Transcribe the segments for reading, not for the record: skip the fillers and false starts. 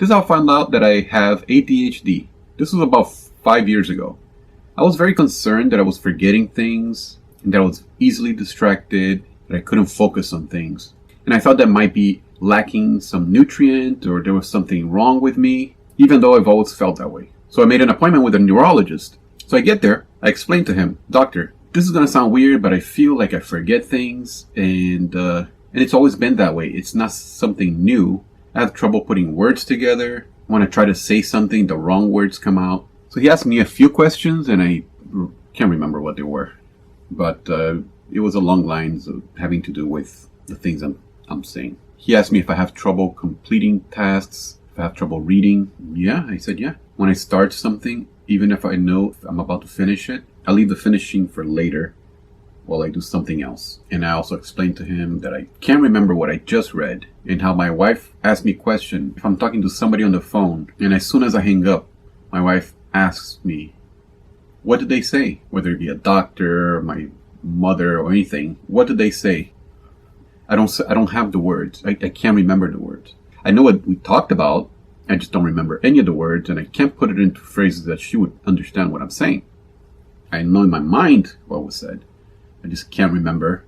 This is how I found out that I have ADHD. This was about 5 years ago. I was very concerned that I was forgetting things, and that I was easily distracted, that I couldn't focus on things. And I thought that might be lacking some nutrient or there was something wrong with me, even though I've always felt that way. So I made an appointment with a neurologist. So I get there, I explain to him, "Doctor, this is going to sound weird, but I feel like I forget things, and it's always been that way. It's not something new. I have trouble putting words together. When I try to say something, the wrong words come out." So he asked me a few questions, and I can't remember what they were. But it was along lines of having to do with the things I'm saying. He asked me if I have trouble completing tasks, if I have trouble reading. Yeah, I said yeah. When I start something, even if I know I'm about to finish it, I leave the finishing for later while I do something else. And I also explained to him that I can't remember what I just read, and how my wife asked me a question if I'm talking to somebody on the phone, and as soon as I hang up, my wife asks me, "What did they say?" Whether it be a doctor, my mother, or anything. What did they say? I don't have the words. I can't remember the words. I know what we talked about. I just don't remember any of the words, and I can't put it into phrases that she would understand what I'm saying. I know in my mind what was said. I just can't remember.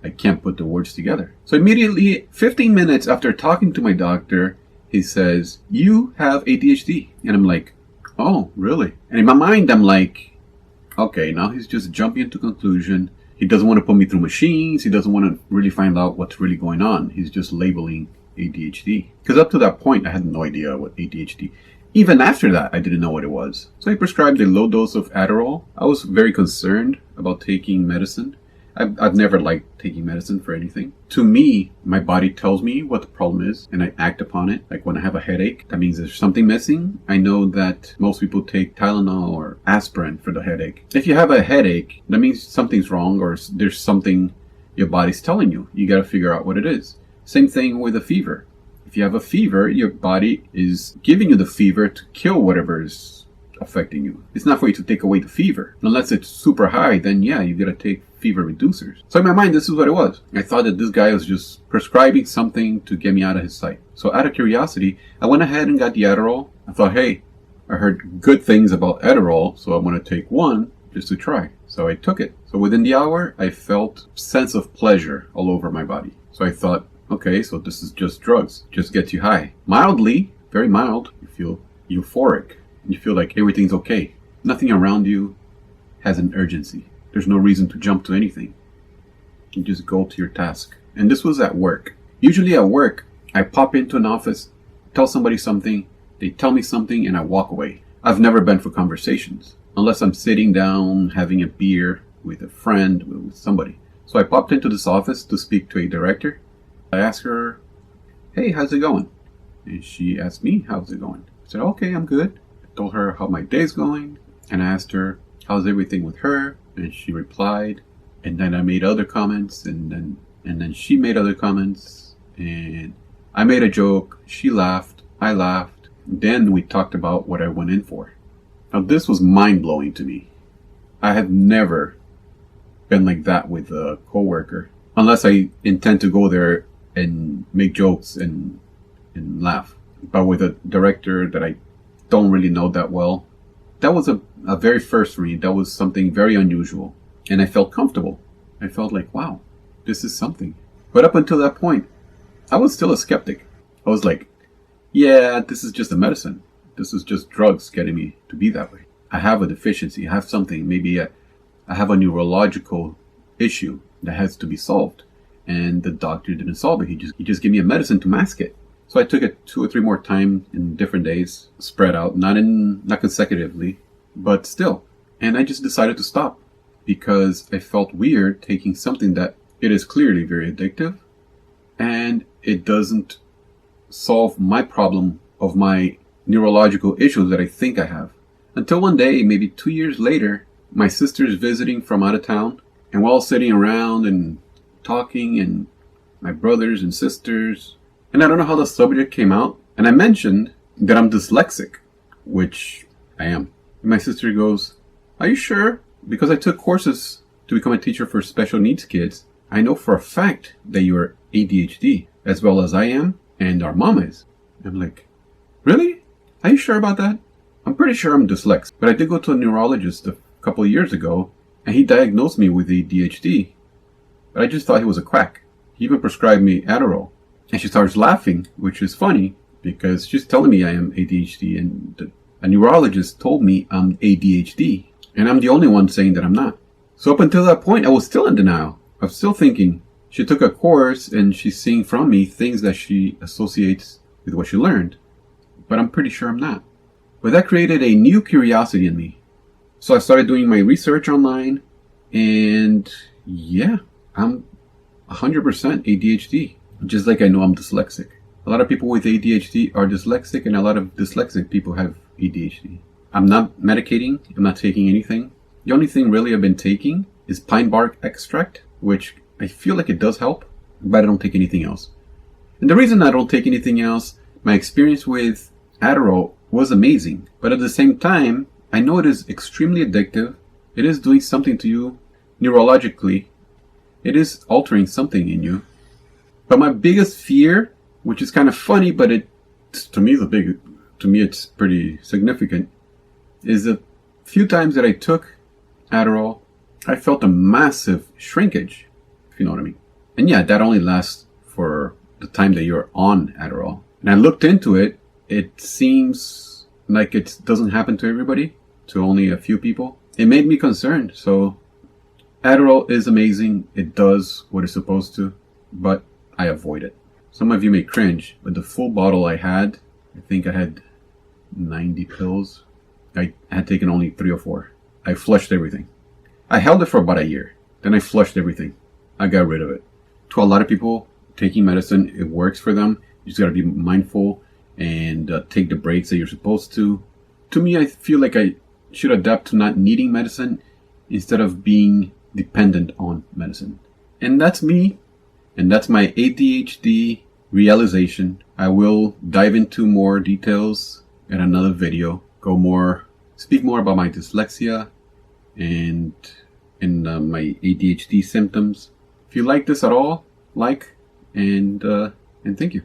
I can't put the words together. So immediately, 15 minutes after talking to my doctor, he says, "You have ADHD." And I'm like, "Oh, really?" And in my mind, I'm like, okay, now he's just jumping into conclusion. He doesn't want to put me through machines. He doesn't want to really find out what's really going on. He's just labeling ADHD. Because up to that point, I had no idea what ADHD. Even after that, I didn't know what it was. So he prescribed a low dose of Adderall. I was very concerned about taking medicine. I've never liked taking medicine for anything. To me, my body tells me what the problem is, and I act upon it. Like when I have a headache, that means there's something missing. I know that most people take Tylenol or aspirin for the headache. If you have a headache, that means something's wrong, or there's something your body's telling you. You got to figure out what it is. Same thing with a fever. If you have a fever, your body is giving you the fever to kill whatever is affecting you. It's not for you to take away the fever. Unless it's super high, then yeah, you gotta take fever reducers. So in my mind, this is what it was. I thought that this guy was just prescribing something to get me out of his sight. So out of curiosity, I went ahead and got the Adderall. I thought, hey, I heard good things about Adderall, so I'm gonna take one just to try. So I took it. So within the hour, I felt sense of pleasure all over my body. So I thought, okay, so this is just drugs. Just gets you high. Mildly, very mild. You feel euphoric. You feel like everything's okay. Nothing around you has an urgency. There's no reason to jump to anything. You just go to your task. And this was at work. Usually at work, I pop into an office, tell somebody something, they tell me something, and I walk away. I've never been for conversations, unless I'm sitting down, having a beer with a friend, with somebody. So I popped into this office to speak to a director. I asked her, "Hey, how's it going?" And she asked me, "How's it going?" I said, "Okay, I'm good." I told her how my day's going, and I asked her, "How's everything with her?" And she replied, and then I made other comments, and then she made other comments, and I made a joke, she laughed, I laughed. Then we talked about what I went in for. Now this was mind-blowing to me. I have never been like that with a coworker, unless I intend to go there and make jokes and laugh. But with a director that I don't really know that well, that was a very first for me. That was something very unusual. And I felt comfortable. I felt like, wow, this is something. But up until that point, I was still a skeptic. I was like, yeah, this is just a medicine. This is just drugs getting me to be that way. I have a deficiency. I have something. Maybe I have a neurological issue that has to be solved. And the doctor didn't solve it. He just gave me a medicine to mask it. So I took it 2 or 3 more times in different days, spread out, not consecutively, but still. And I just decided to stop because I felt weird taking something that it is clearly very addictive, and it doesn't solve my problem of my neurological issues that I think I have. Until one day, maybe 2 years later, my sister's visiting from out of town, and we're all sitting around and talking, and my brothers and sisters, and I don't know how the subject came out, and I mentioned that I'm dyslexic, which I am. And my sister goes, "Are you sure? Because I took courses to become a teacher for special needs kids. I know for a fact that you're ADHD, as well as I am, and our mom is." I'm like, Really? Are you sure about that? I'm pretty sure I'm dyslexic, but I did go to a neurologist a couple of years ago, and he diagnosed me with ADHD. But I just thought he was a quack. He even prescribed me Adderall. And she starts laughing, which is funny, because she's telling me I am ADHD, and a neurologist told me I'm ADHD, and I'm the only one saying that I'm not. So up until that point, I was still in denial. I was still thinking she took a course and she's seeing from me things that she associates with what she learned. But I'm pretty sure I'm not. But that created a new curiosity in me. So I started doing my research online, and yeah, I'm 100% ADHD. Just like I know I'm dyslexic. A lot of people with ADHD are dyslexic, and a lot of dyslexic people have ADHD. I'm not medicating. I'm not taking anything. The only thing really I've been taking is pine bark extract, which I feel like it does help, but I don't take anything else. And the reason I don't take anything else, my experience with Adderall was amazing. But at the same time, I know it is extremely addictive. It is doing something to you neurologically. It is altering something in you. But my biggest fear, which is kind of funny, but to me it's pretty significant, is the few times that I took Adderall, I felt a massive shrinkage, if you know what I mean. And yeah, that only lasts for the time that you're on Adderall. And I looked into it. It seems like it doesn't happen to everybody, to only a few people. It made me concerned. So Adderall is amazing. It does what it's supposed to, but I avoid it. Some of you may cringe, but the full bottle I think I had 90 pills. I had taken only 3 or 4. I flushed everything. I held it for about a year. Then I flushed everything. I got rid of it. To a lot of people, taking medicine, it works for them. You just got to be mindful and take the breaks that you're supposed to. To me, I feel like I should adapt to not needing medicine instead of being dependent on medicine. And that's me. And that's my ADHD realization. I will dive into more details in another video. Speak more about my dyslexia and my ADHD symptoms. If you like this at all, like and thank you.